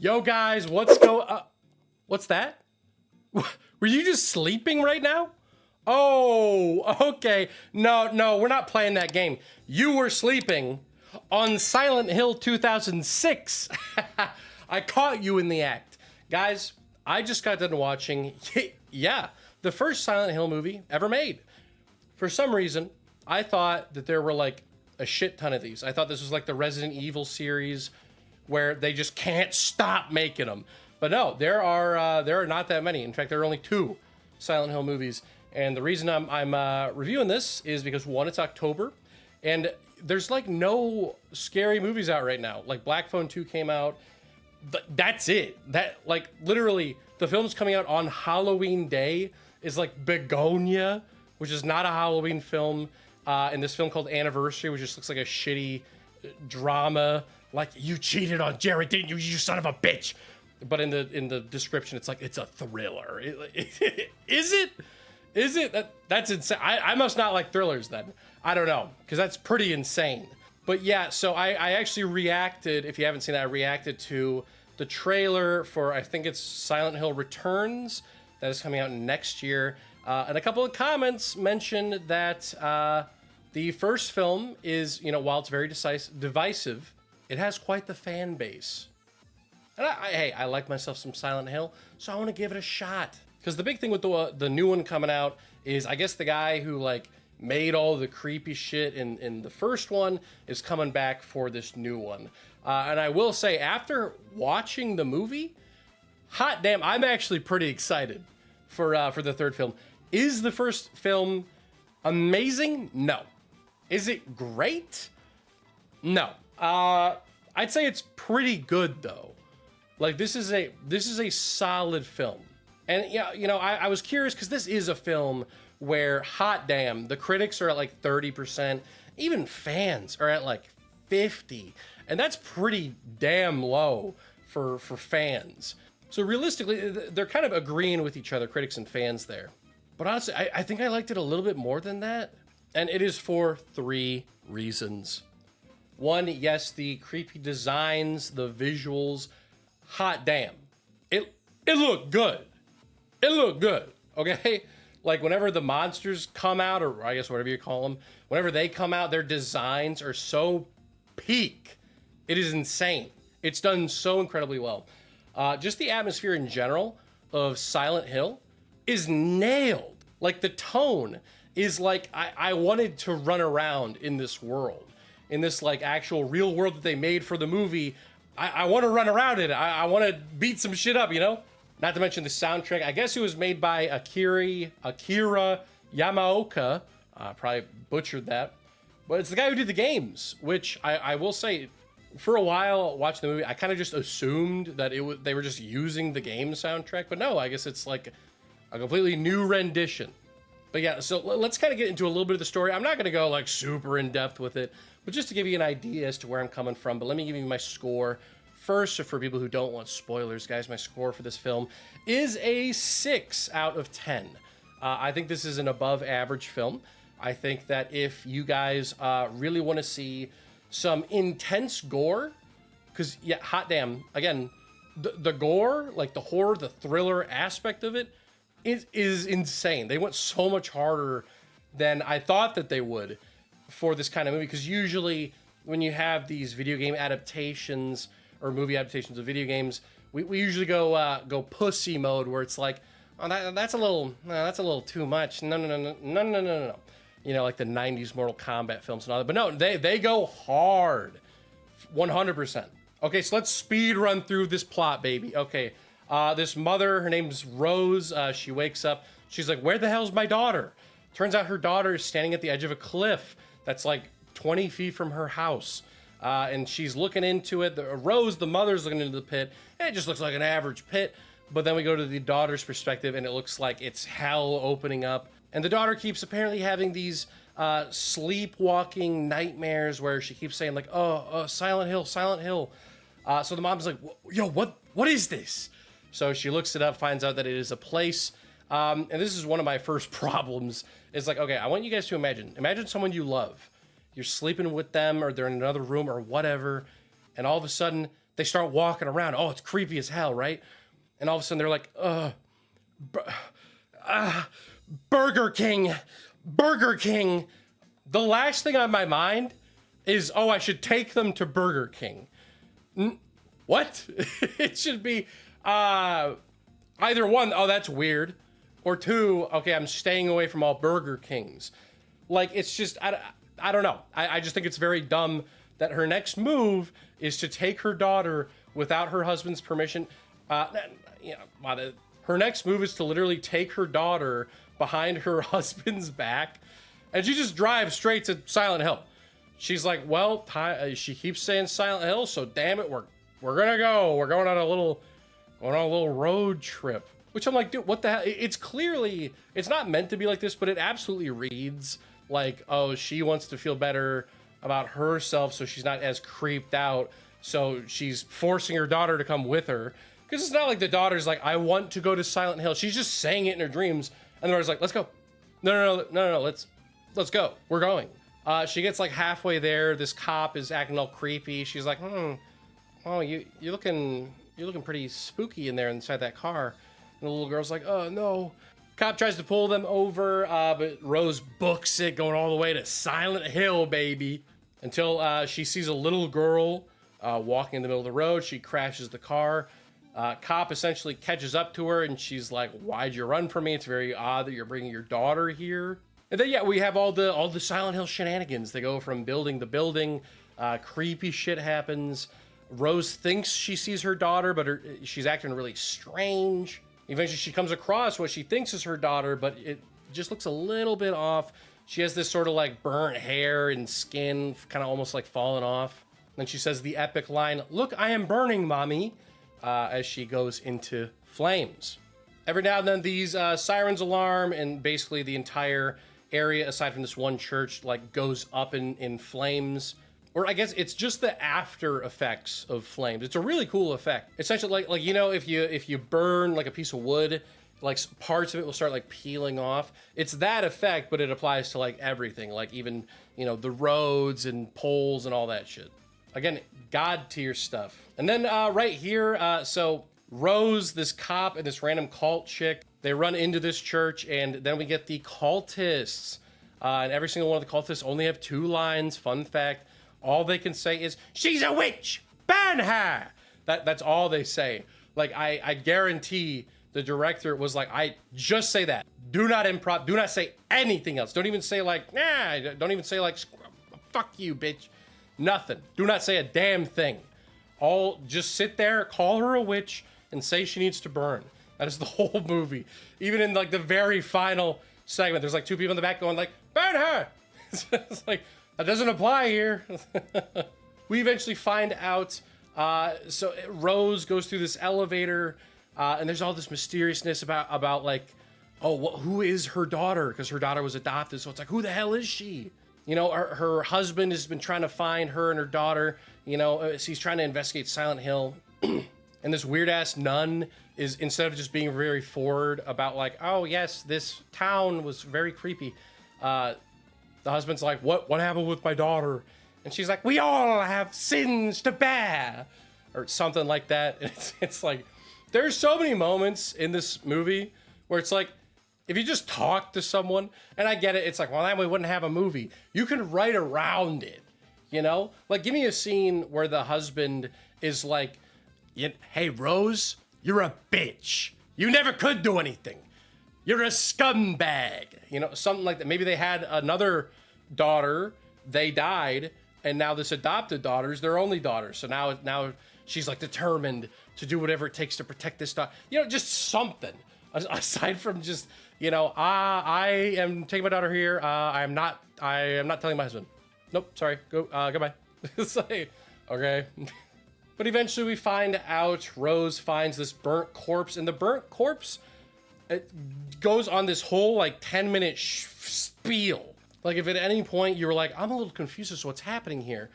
Yo, guys, what's that? Were you just sleeping right now? Oh, okay. No, we're not playing that game. You were sleeping on Silent Hill 2006. I caught you in the act. Guys, I just got done watching, the first Silent Hill movie ever made. For some reason, I thought that there were like a shit ton of these. I thought this was like the Resident Evil series where they just can't stop making them. But no, there are not that many. In fact, there are only 2 Silent Hill movies. And the reason I'm reviewing this is because, one, it's October, and there's like no scary movies out right now. Like Black Phone 2 came out. That's it. That, like, literally the film's coming out on Halloween Day is like Begonia, which is not a Halloween film, and this film called Anniversary, which just looks like a shitty drama. Like, you cheated on Jared, didn't you? You son of a bitch. But in the description, it's like, it's a thriller. Is it? Is it? That's insane. I must not like thrillers then. I don't know, because that's pretty insane. But yeah, so I actually reacted, if you haven't seen that, I reacted to the trailer for, I think it's Silent Hill Returns, that is coming out next year. And a couple of comments mentioned that the first film is, while it's very divisive, it has quite the fan base. And I like myself some Silent Hill, so I want to give it a shot. Because the big thing with the new one coming out is, I guess the guy who like made all the creepy shit in the first one is coming back for this new one. And I will say, after watching the movie, hot damn, I'm actually pretty excited for the third film. Is the first film amazing? No. Is it great? No. I'd say it's pretty good though. Like, this is a solid film. And yeah, I was curious because this is a film where, hot damn, the critics are at like 30%, even fans are at like 50%, and that's pretty damn low for fans. So realistically, they're kind of agreeing with each other, critics and fans there. But honestly, I think I liked it a little bit more than that, and it is for 3 reasons. 1, yes, the creepy designs, the visuals, hot damn, it looked good. It looked good, okay? Like, whenever the monsters come out, or I guess whatever you call them, whenever they come out, their designs are so peak. It is insane. It's done so incredibly well. Just the atmosphere in general of Silent Hill is nailed. Like, the tone is like, I wanted to run around in this world, in this like actual real world that they made for the movie. I want to run around it. I want to beat some shit up, Not to mention the soundtrack. I guess it was made by Akira Yamaoka. Probably butchered that. But it's the guy who did the games, which I will say, for a while watching the movie, I kind of just assumed that they were just using the game soundtrack. But no, I guess it's like a completely new rendition. But yeah, so let's kind of get into a little bit of the story. I'm not going to go like super in depth with it, but just to give you an idea as to where I'm coming from. But let me give you my score. First, so for people who don't want spoilers, guys, my score for this film is a 6 out of 10. I think this is an above average film. I think that if you guys really want to see some intense gore, because, yeah, hot damn, again, the gore, like the horror, the thriller aspect of it is insane. They went so much harder than I thought that they would for this kind of movie, because usually when you have these video game adaptations or movie adaptations of video games, we usually go pussy mode, where it's like, oh, that's a little too much. No. Like the 90s Mortal Kombat films and all that. But no, they go hard, 100%. Okay, so let's speed run through this plot, baby. Okay, this mother, her name's Rose. She wakes up. She's like, where the hell's my daughter? Turns out her daughter is standing at the edge of a cliff that's like 20 feet from her house. And she's looking into it. Rose, the mother's looking into the pit, and it just looks like an average pit. But then we go to the daughter's perspective, and it looks like it's hell opening up. And the daughter keeps apparently having these sleepwalking nightmares where she keeps saying like, oh, Silent Hill, Silent Hill. So the mom's like, yo, what is this? So she looks it up, finds out that it is a place. And this is one of my first problems. It's like, okay, I want you guys to imagine someone you love. You're sleeping with them, or they're in another room or whatever, and all of a sudden they start walking around. Oh, it's creepy as hell, right? And all of a sudden they're like, Burger King, Burger King. The last thing on my mind is, oh, I should take them to Burger King. What? It should be either one, oh, that's weird. Or two, okay, I'm staying away from all Burger Kings. Like, it's just, I don't know. I just think it's very dumb that her next move is to take her daughter without her husband's permission. Her next move is to literally take her daughter behind her husband's back, and she just drives straight to Silent Hill. She's like, well, she keeps saying Silent Hill, so damn it, we're gonna go. We're going on a little road trip. Which I'm like, dude, what the hell? It's clearly, it's not meant to be like this, but it absolutely reads like, oh, she wants to feel better about herself, so she's not as creeped out. So she's forcing her daughter to come with her. Because it's not like the daughter's like, I want to go to Silent Hill. She's just saying it in her dreams. And the daughter's like, let's go. No, let's go. We're going. She gets like halfway there. This cop is acting all creepy. She's like, oh, you're looking pretty spooky in there inside that car. And the little girl's like, oh, no. Cop tries to pull them over, but Rose books it, going all the way to Silent Hill, baby. Until she sees a little girl walking in the middle of the road. She crashes the car. Cop essentially catches up to her, and she's like, why'd you run from me? It's very odd that you're bringing your daughter here. And then, yeah, we have all the Silent Hill shenanigans. They go from building to building. Creepy shit happens. Rose thinks she sees her daughter, but she's acting really strange. Eventually, she comes across what she thinks is her daughter, but it just looks a little bit off. She has this sort of like burnt hair and skin, kind of almost like falling off. Then she says the epic line, "Look, I am burning, mommy," as she goes into flames. Every now and then, these sirens alarm, and basically the entire area, aside from this one church, like goes up in flames. Or I guess it's just the after effects of flames. It's a really cool effect. Essentially, like you know, if you burn like a piece of wood, like parts of it will start like peeling off. It's that effect, but it applies to like everything, like even, you know, the roads and poles and all that shit. Again, God tier stuff. And then right here, so Rose, this cop, and this random cult chick, they run into this church, and then we get the cultists. And every single one of the cultists only have 2 lines. Fun fact. All they can say is, she's a witch, ban her. That's all they say. Like, I guarantee the director was like, I just say that. Do not improv, do not say anything else. Don't even say like, nah, don't even say like, fuck you, bitch. Nothing. Do not say a damn thing. Just sit there, call her a witch, and say she needs to burn. That is the whole movie. Even in like the very final segment, there's like 2 people in the back going like, burn her. It's like, that doesn't apply here. We eventually find out, so Rose goes through this elevator, and there's all this mysteriousness about like, oh, who is her daughter? Because her daughter was adopted, so it's like, who the hell is she? You know, her husband has been trying to find her and her daughter. You know, he's trying to investigate Silent Hill. And this weird-ass nun is, instead of just being very forward about like, oh, yes, this town was very creepy, the husband's like, what happened with my daughter? And she's like, we all have sins to bear. Or something like that. And it's like, there's so many moments in this movie where it's like, if you just talk to someone, and I get it, it's like, well, then we wouldn't have a movie. You can write around it, you know? Like, give me a scene where the husband is like, hey, Rose, you're a bitch. You never could do anything. You're a scumbag. You know, something like that. Maybe they had another daughter, they died, and now this adopted daughter is their only daughter. So now she's like determined to do whatever it takes to protect this daughter. You know, just something. Aside from just, you know, I am taking my daughter here. I am not telling my husband. Nope, sorry. Goodbye. It's like, okay. But eventually we find out Rose finds this burnt corpse, and the burnt corpse, it goes on this whole like 10-minute spiel. Like, if at any point you were like, I'm a little confused as to what's happening here.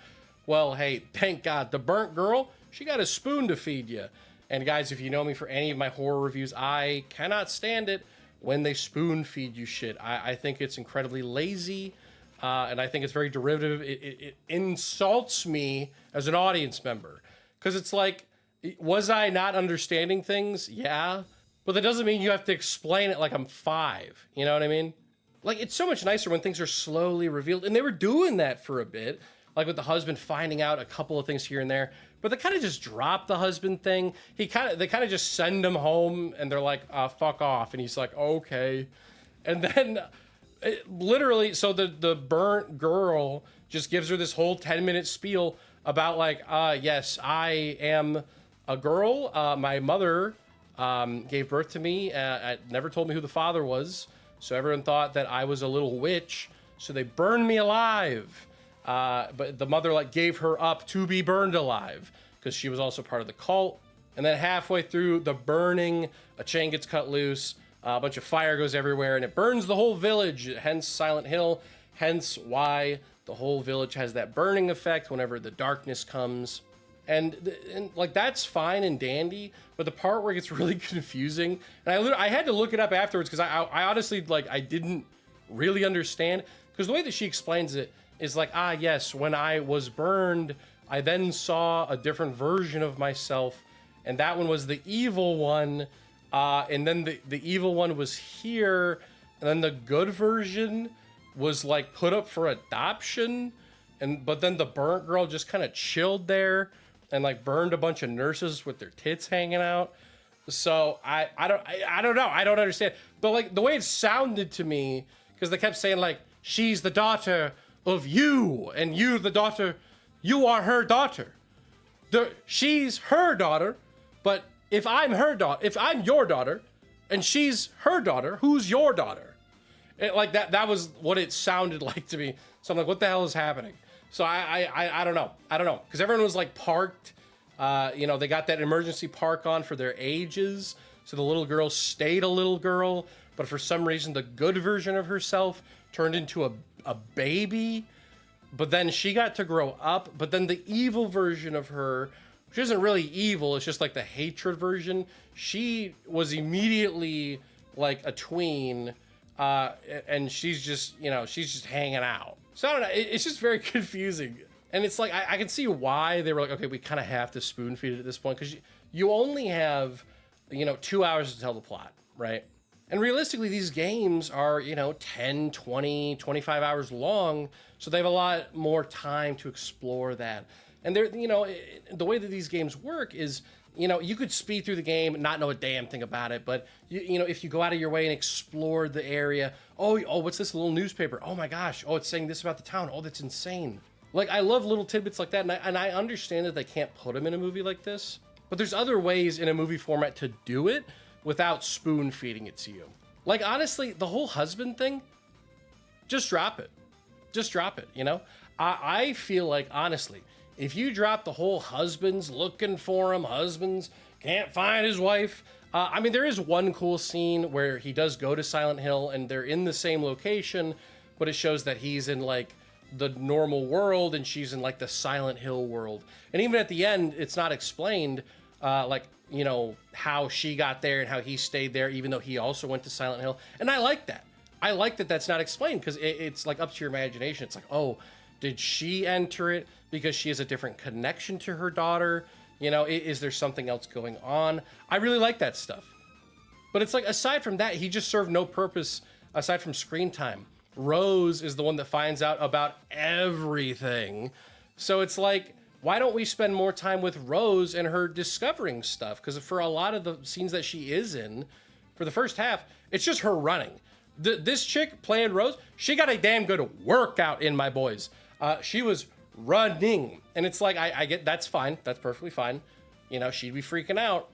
Well, hey, thank God. The burnt girl, she got a spoon to feed you. And guys, if you know me for any of my horror reviews, I cannot stand it when they spoon feed you shit. I think it's incredibly lazy, and I think it's very derivative. It insults me as an audience member. Because it's like, was I not understanding things? Yeah. But that doesn't mean you have to explain it like I'm 5. You know what I mean? Like, it's so much nicer when things are slowly revealed. And they were doing that for a bit. Like with the husband finding out a couple of things here and there. But they kind of just dropped the husband thing. They kind of just send him home and they're like, fuck off. And he's like, okay. And then literally, so the burnt girl just gives her this whole 10-minute spiel about like, yes, I am a girl. My mother gave birth to me. Never told me who the father was. So everyone thought that I was a little witch. So they burned me alive. But the mother like gave her up to be burned alive because she was also part of the cult. And then halfway through the burning, a chain gets cut loose. A bunch of fire goes everywhere and it burns the whole village. Hence Silent Hill. Hence why the whole village has that burning effect whenever the darkness comes. And like that's fine and dandy, but the part where it gets really confusing, and I had to look it up afterwards because I honestly like I didn't really understand, because the way that she explains it is like, yes, when I was burned, I then saw a different version of myself, and that one was the evil one, and then the evil one was here, and then the good version was like put up for adoption, but then the burnt girl just kind of chilled there and like burned a bunch of nurses with their tits hanging out. So I don't know. I don't understand. But like the way it sounded to me, because they kept saying like, she's the daughter of you, and you the daughter, you are her daughter. She's her daughter, but if I'm your daughter, and she's her daughter, who's your daughter? Like that was what it sounded like to me. So I'm like, what the hell is happening? So I don't know. Because everyone was like parked. They got that emergency park on for their ages. So the little girl stayed a little girl. But for some reason, the good version of herself turned into a baby. But then she got to grow up. But then the evil version of her, which isn't really evil, it's just like the hatred version. She was immediately like a tween. And she's just hanging out. So I don't know, it's just very confusing. And it's like, I can see why they were like, okay, we kind of have to spoon feed it at this point, because you only have, 2 hours to tell the plot, right? And realistically, these games are, 10, 20, 25 hours long, so they have a lot more time to explore that. And they're, the way that these games work is, you could speed through the game and not know a damn thing about it, but if you go out of your way and explore the area, oh, what's this little newspaper? Oh my gosh, it's saying this about the town. Oh, that's insane. Like, I love little tidbits like that, and I understand that they can't put them in a movie like this, but there's other ways in a movie format to do it without spoon feeding it to you. Like, honestly, the whole husband thing, just drop it. Just drop it, I feel like, honestly, if you drop the whole husbands looking for him, husbands can't find his wife. There is one cool scene where he does go to Silent Hill and they're in the same location, but it shows that he's in like the normal world and she's in like the Silent Hill world. And even at the end, it's not explained, how she got there and how he stayed there, even though he also went to Silent Hill. And I like that. I like that that's not explained, because it's like up to your imagination. It's like, oh, did she enter it because she has a different connection to her daughter? Is there something else going on? I really like that stuff. But it's like, aside from that, he just served no purpose aside from screen time. Rose is the one that finds out about everything. So it's like, why don't we spend more time with Rose and her discovering stuff? Because for a lot of the scenes that she is in, for the first half, it's just her running. This chick playing Rose, she got a damn good workout in, my boys. She was running. And it's like, I get, that's fine. That's perfectly fine. She'd be freaking out.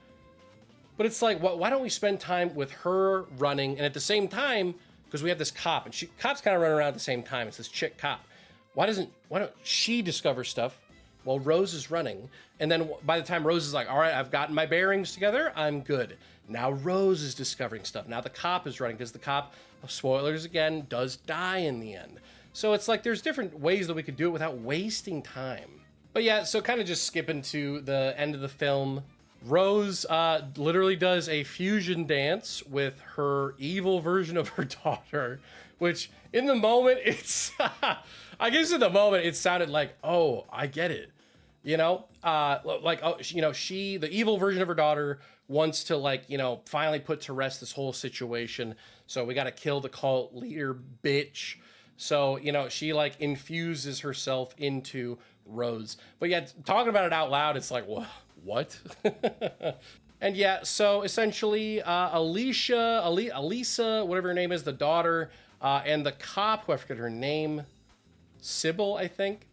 But it's like, why don't we spend time with her running? And at the same time, because we have this cop, and cops kind of run around at the same time. It's this chick cop. Why don't she discover stuff while Rose is running? And then by the time Rose is like, all right, I've gotten my bearings together, I'm good. Now Rose is discovering stuff. Now the cop is running, because the cop, spoilers again, does die in the end. So it's like, there's different ways that we could do it without wasting time. But yeah, so kind of just skipping to the end of the film, Rose literally does a fusion dance with her evil version of her daughter, which in the moment, I guess in the moment it sounded like, oh, I get it. You know, like, oh, you know, she, the evil version of her daughter, wants to, like, you know, finally put to rest this whole situation. So we got to kill the cult leader, bitch. So, you know, she like infuses herself into Rose. But yeah, talking about it out loud, it's like, what? And yeah, so essentially, Elisa, whatever her name is, the daughter, and the cop, who I forget her name, Sybil, I think.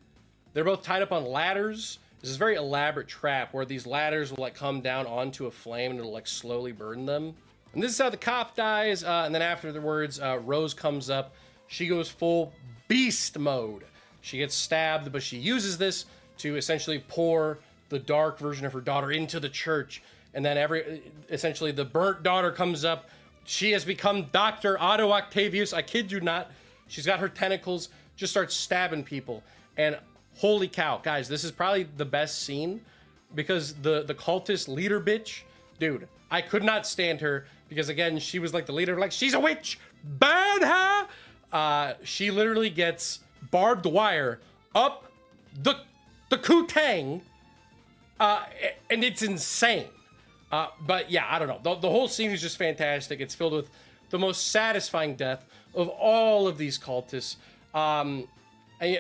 They're both tied up on ladders. This is a very elaborate trap where these ladders will like come down onto a flame and it'll like slowly burn them. And this is how the cop dies. And then afterwards, Rose comes up. She goes full beast mode. She gets stabbed, but she uses this to essentially pour the dark version of her daughter into the church. And then essentially the burnt daughter comes up. She has become Dr. Otto Octavius. I kid you not. She's got her tentacles, just starts stabbing people. And holy cow, guys, this is probably the best scene because the cultist leader bitch, dude, I could not stand her because again, she was like the leader, like, she's a witch, burn her. She literally gets barbed wire up the Kutang, and it's insane. But yeah, I don't know. The whole scene is just fantastic. It's filled with the most satisfying death of all of these cultists. And,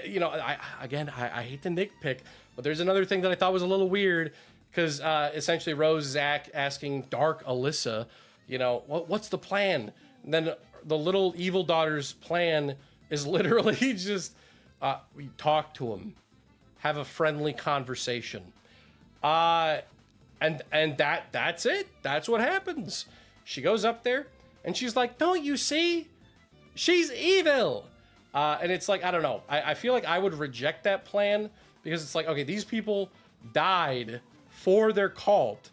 you know, I hate to nitpick, but there's another thing that I thought was a little weird because essentially Rose is asking Dark Alyssa, you know, what's the plan? And then the little evil daughter's plan is literally just we talk to him, have a friendly conversation. And that's it. That's what happens. She goes up there and she's like, don't you see? She's evil. And it's like, I don't know. I feel like I would reject that plan because it's like, okay, these people died for their cult.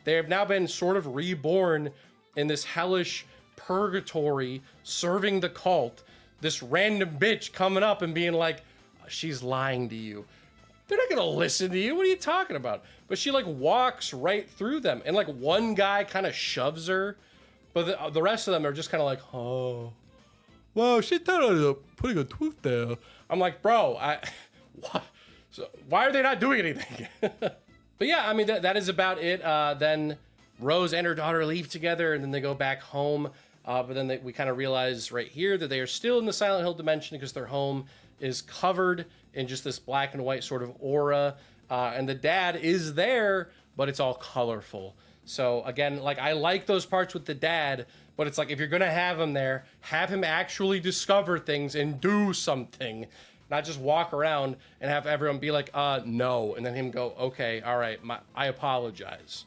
They have now been sort of reborn in this hellish purgatory serving the cult. This random bitch coming up and being like, she's lying to you. They're not gonna listen to you. What are you talking about? But she like walks right through them, and like one guy kind of shoves her, but the rest of them are just kind of like, oh, wow, she thought I was putting a tooth there. I'm like, bro, what? So why are they not doing anything? But yeah, I mean that is about it. Then Rose and her daughter leave together, and then they go back home. But then we kind of realize right here that they are still in the Silent Hill dimension because their home is covered in just this black and white sort of aura. And the dad is there, but it's all colorful. So again, like I like those parts with the dad, but it's like if you're going to have him there, have him actually discover things and do something, not just walk around and have everyone be like, no. And then him go, okay, all right, I apologize.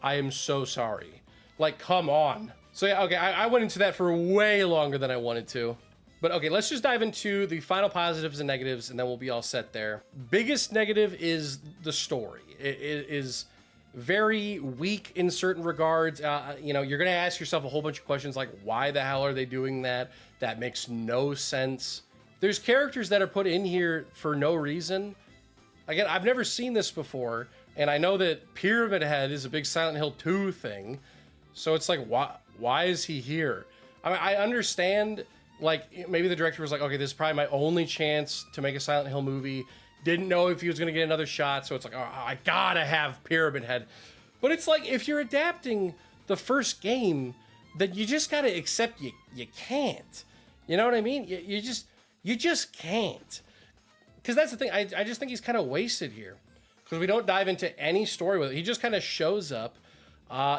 I am so sorry. Like, come on. So yeah, okay, I went into that for way longer than I wanted to. But okay, let's just dive into the final positives and negatives, and then we'll be all set there. Biggest negative is the story. It is very weak in certain regards. You know, you're gonna ask yourself a whole bunch of questions like, why the hell are they doing that? That makes no sense. There's characters that are put in here for no reason. Again, I've never seen this before, and I know that Pyramid Head is a big Silent Hill 2 thing. So it's like, why is he here? I mean, I understand, like, maybe the director was like, okay, this is probably my only chance to make a Silent Hill movie. Didn't know if he was going to get another shot, so it's like, oh, I gotta have Pyramid Head. But it's like, if you're adapting the first game, then you just gotta accept you can't. You know what I mean? You just can't. Because that's the thing, I just think he's kind of wasted here. Because we don't dive into any story with it. He just kind of shows up.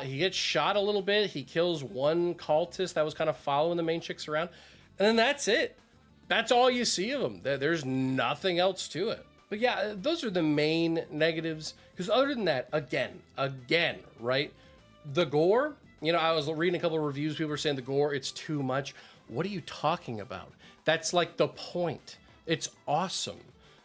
He gets shot a little bit. He kills one cultist that was kind of following the main chicks around. And then that's it. That's all you see of him. There's nothing else to it. But yeah, those are the main negatives. Because other than that, again, right? The gore, you know, I was reading a couple of reviews. People were saying the gore, it's too much. What are you talking about? That's like the point. It's awesome.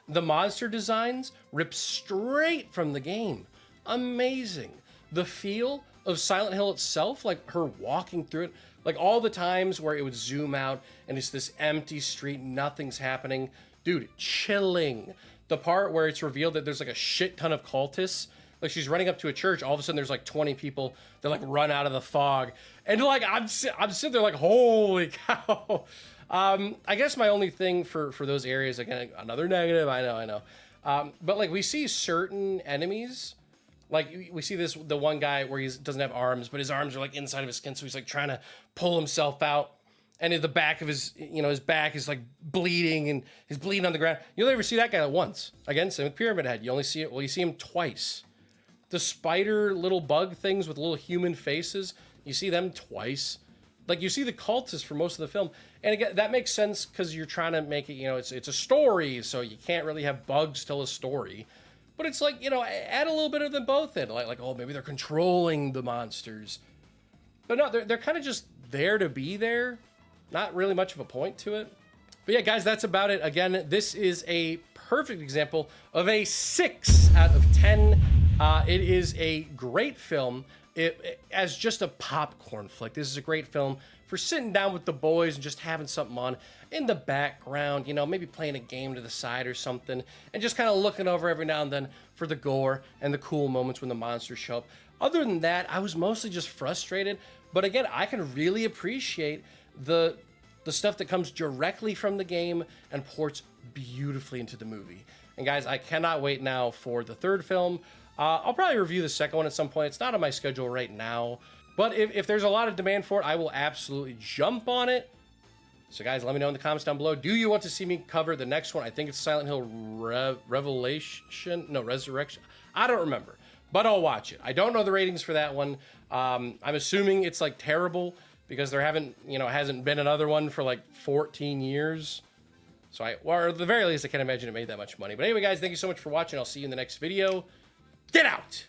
The monster designs rip straight from the game. Amazing. The feel of Silent Hill itself, like her walking through it, like all the times where it would zoom out and it's this empty street, nothing's happening. Dude, chilling. The part where it's revealed that there's like a shit ton of cultists, like she's running up to a church, all of a sudden there's like 20 people that like run out of the fog. And like, I'm sitting there like, holy cow. I guess my only thing for those areas, again, another negative, I know, But like we see certain enemies, like we see the one guy where he doesn't have arms, but his arms are like inside of his skin, so he's like trying to pull himself out, and in the back of his, his back is like bleeding, and he's bleeding on the ground. You only ever see that guy once. Again, same with Pyramid Head. You only see it. Well, you see him twice. The spider little bug things with little human faces, you see them twice. Like you see the cultists for most of the film, and again that makes sense because you're trying to make it. It's a story, so you can't really have bugs tell a story. But it's like, add a little bit of them both in. Like, oh, maybe they're controlling the monsters. But no, they're kind of just there to be there. Not really much of a point to it. But yeah, guys, that's about it. Again, this is a perfect example of a 6 out of 10. It is a great film. As just a popcorn flick, this is a great film for sitting down with the boys and just having something on in the background, maybe playing a game to the side or something, and just kind of looking over every now and then for the gore and the cool moments when the monsters show up. Other than that, I was mostly just frustrated, but again, I can really appreciate the stuff that comes directly from the game and ports beautifully into the movie. And guys, I cannot wait now for the third film. I'll probably review the second one at some point. It's not on my schedule right now, but if there's a lot of demand for it, I will absolutely jump on it. So guys, let me know in the comments down below. Do you want to see me cover the next one? I think it's Silent Hill Resurrection. I don't remember, but I'll watch it. I don't know the ratings for that one. I'm assuming it's like terrible because there hasn't been another one for like 14 years. So or at the very least, I can't imagine it made that much money. But anyway, guys, thank you so much for watching. I'll see you in the next video. Get out!